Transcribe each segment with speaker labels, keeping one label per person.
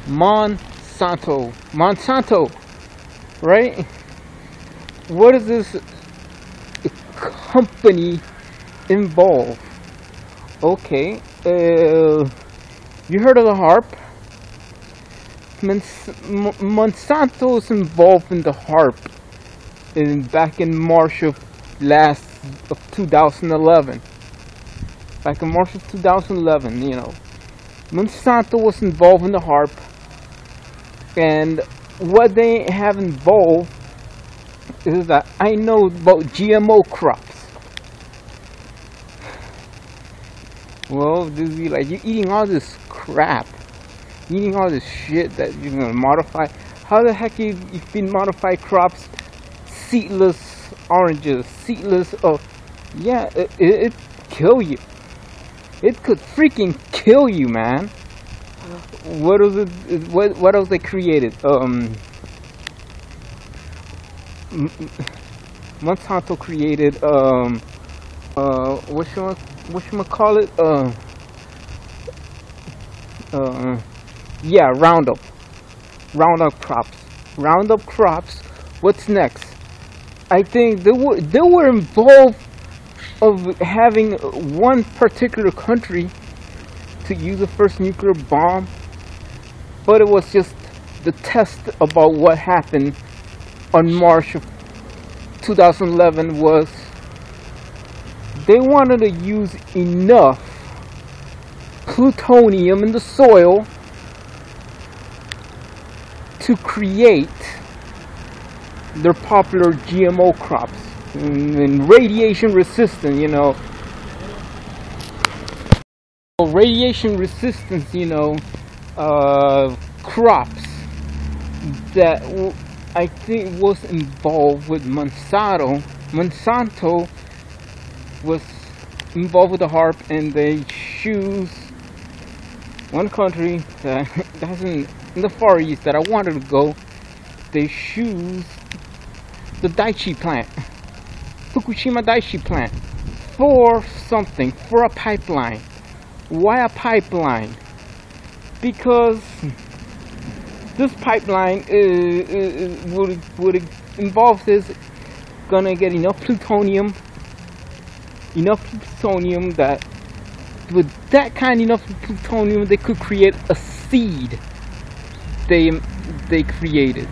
Speaker 1: Monsanto, right? What is this company involved? Okay, you heard of the HARP? Monsanto is involved in the HARP back in March of 2011. Back in March of 2011, you know, Monsanto was involved in the HARP, and what they have involved is that I know about GMO crops. Well, this be like, you're eating all this crap, eating all this shit that you're gonna modify. How the heck you feed modified crops? Seedless oranges, seedless. Oh, yeah, it kill you. It could freaking kill you, man. What was it? What else they created? Monsanto created whatchamacallit? Yeah, Roundup crops. What's next? I think they were involved of having one particular country to use the first nuclear bomb, but it was just the test about what happened on March of 2011 was they wanted to use enough plutonium in the soil to create their popular GMO crops and radiation resistant, you know. Radiation resistance, you know, crops that I think was involved with Monsanto. Monsanto was involved with the HARP, and they choose one country that's in the Far East that I wanted to go. They choose the Daiichi plant, Fukushima Daiichi plant, for something, for a pipeline. Why a pipeline? Because this pipeline would involve this, gonna get enough plutonium that with that kind enough plutonium they could create a seed they created.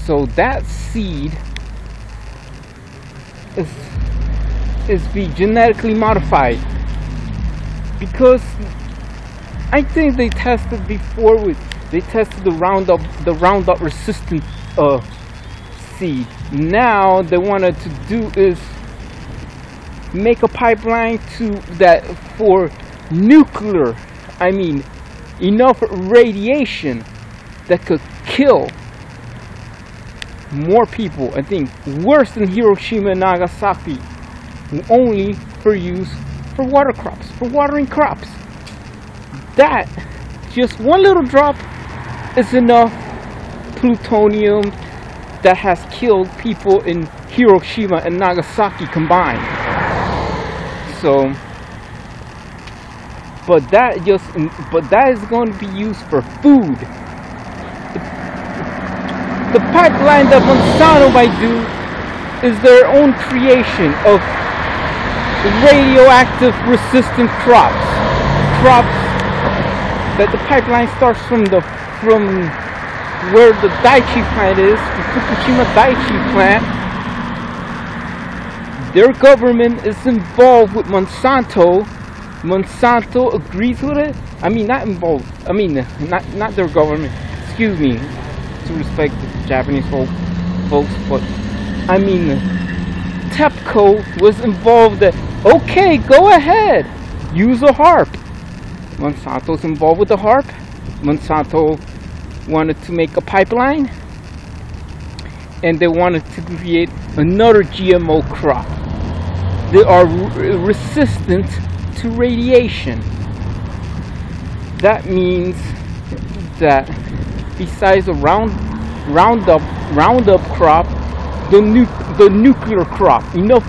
Speaker 1: So that seed is be genetically modified, because I think they tested before they tested the Roundup resistant seed. Now they wanted to do is make a pipeline for nuclear, I mean enough radiation that could kill more people, I think worse than Hiroshima and Nagasaki, only for use for water crops, for watering crops. That, just one little drop is enough plutonium that has killed people in Hiroshima and Nagasaki combined. So, but that is going to be used for food. The pipeline that Monsanto might do is their own creation of radioactive resistant crops that the pipeline starts from where the Daiichi plant is, the Fukushima Daiichi plant. Their government is involved with Monsanto. Monsanto agrees with it. I mean, not involved. I mean, not their government. Excuse me, to respect the Japanese folks, but I mean, TEPCO was involved. Okay, go ahead, use a HARP. Monsanto's involved with the HARP. Monsanto wanted to make a pipeline, and they wanted to create another GMO crop. They are resistant to radiation. That means that besides the Roundup crop, the nuclear crop, enough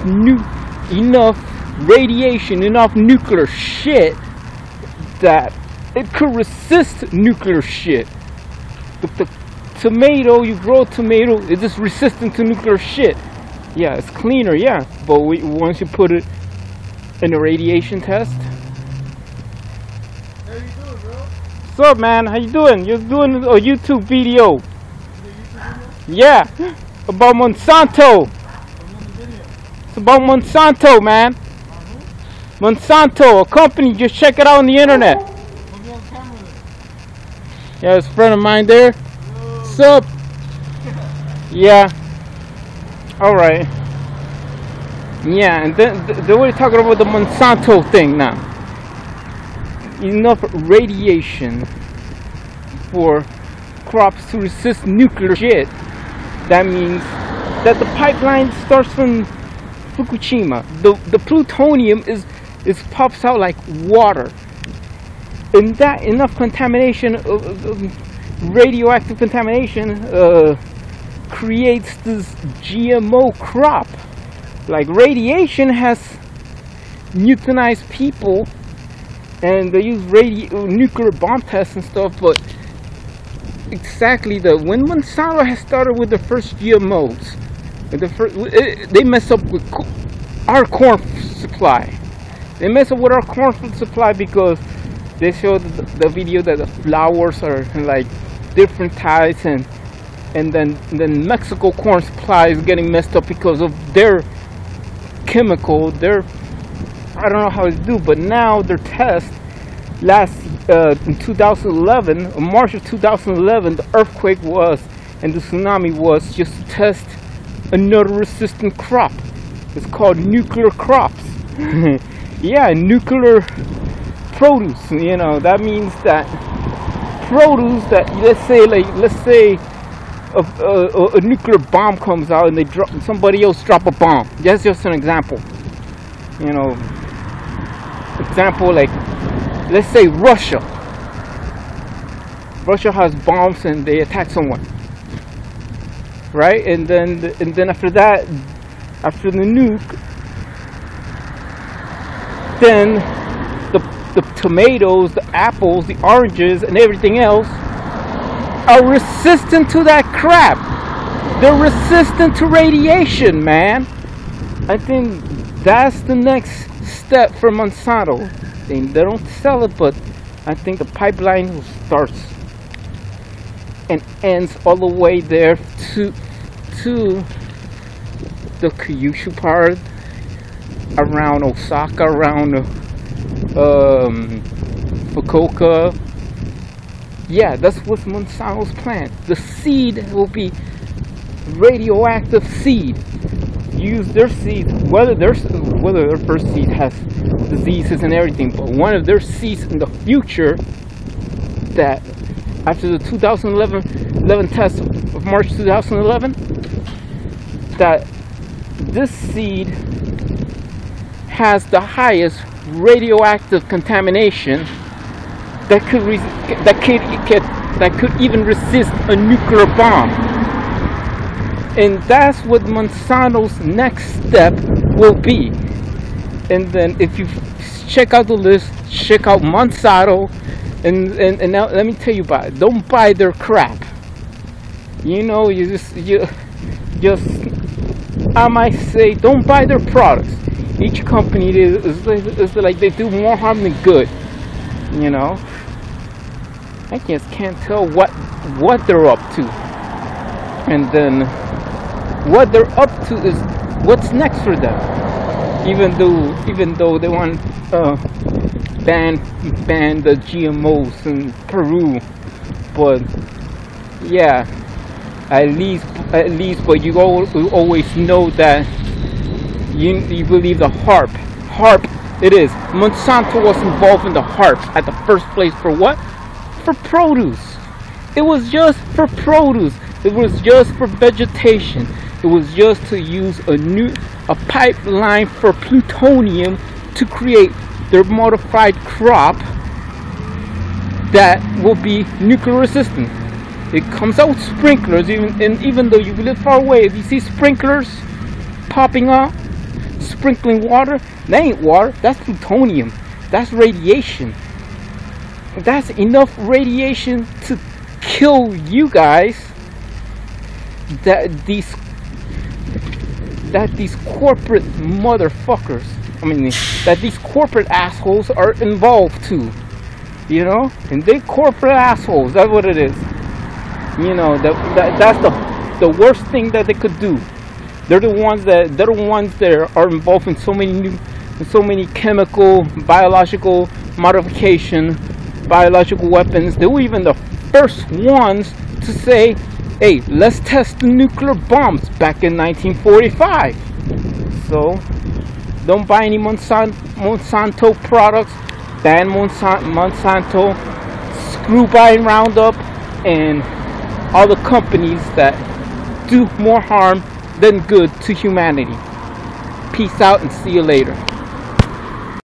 Speaker 1: radiation, enough nuclear shit that it could resist nuclear shit. The tomato, you grow a tomato, it's just resistant to nuclear shit. Yeah, it's cleaner, yeah. But once you put it in a radiation test.
Speaker 2: How you doing, bro?
Speaker 1: What's up, man? How you doing? You're doing a YouTube video. Yeah, about Monsanto. It's about Monsanto, man. Monsanto, a company. Just check it out on the internet. Yeah, it's a friend of mine there. What's up? Yeah. All right. Yeah, and then we're talking about the Monsanto thing now. Enough radiation for crops to resist nuclear shit. That means that the pipeline starts from Fukushima. The plutonium is pops out like water. And that enough contamination, radioactive contamination, creates this GMO crop. Like radiation has euthanized people, and they use nuclear bomb tests and stuff. But exactly when Monsanto has started with the first GMOs, they mess up with our corn supply. They mess up with our corn supply because they showed the video that the flowers are like different types, and then Mexico corn supply is getting messed up because of their chemical. I don't know how to do, but now their test in 2011, in March of 2011, the earthquake was and the tsunami was just to test another resistant crop. It's called nuclear crops. Yeah, nuclear produce. You know, that means that produce that let's say a nuclear bomb comes out and somebody else drop a bomb. That's just an example. You know, example like let's say Russia has bombs and they attack someone, right? And then after that, after the nuke, then the tomatoes, the apples, the oranges, and everything else are resistant to that crap. They're resistant to radiation, man. I think that's the next step for Monsanto. They don't sell it, but I think the pipeline starts and ends all the way there to the Kyushu part, around Osaka, around Fukuoka. Yeah, that's what's Monsanto's plan. The seed will be radioactive seed. Use their seeds, whether their first seed has diseases and everything, but one of their seeds in the future, that after the 2011 test of March 2011, that this seed has the highest radioactive contamination that could even resist a nuclear bomb. And that's what Monsanto's next step will be. And then if you check out the list, check out Monsanto, and now let me tell you about it. Don't buy their crap. You know, you just I might say, don't buy their products. Each company is like they do more harm than good. You know, I just can't tell what they're up to, and then what they're up to is what's next for them. Even though they want ban the GMOs in Peru, but yeah, at least, but you always know that you believe the HARP. It is. Monsanto was involved in the HARP at the first place for what? For produce. It was just for produce. It was just for vegetation. It was just to use a pipeline for plutonium to create their modified crop that will be nuclear resistant. It comes out with sprinklers, even though you live far away. If you see sprinklers popping up, sprinkling water, that ain't water, that's plutonium, that's radiation. that's enough radiation to kill you guys. That these corporate motherfuckers, I mean, that these corporate assholes are involved too, you know, and they corporate assholes. That's what it is. You know, that's the worst thing that they could do. They're the ones that are involved in so many chemical, biological modification, biological weapons. They were even the first ones to say, hey, let's test the nuclear bombs back in 1945. So don't buy any Monsanto products. Ban Monsanto, screw buying Roundup, and all the companies that do more harm than good to humanity. Peace out and see you later.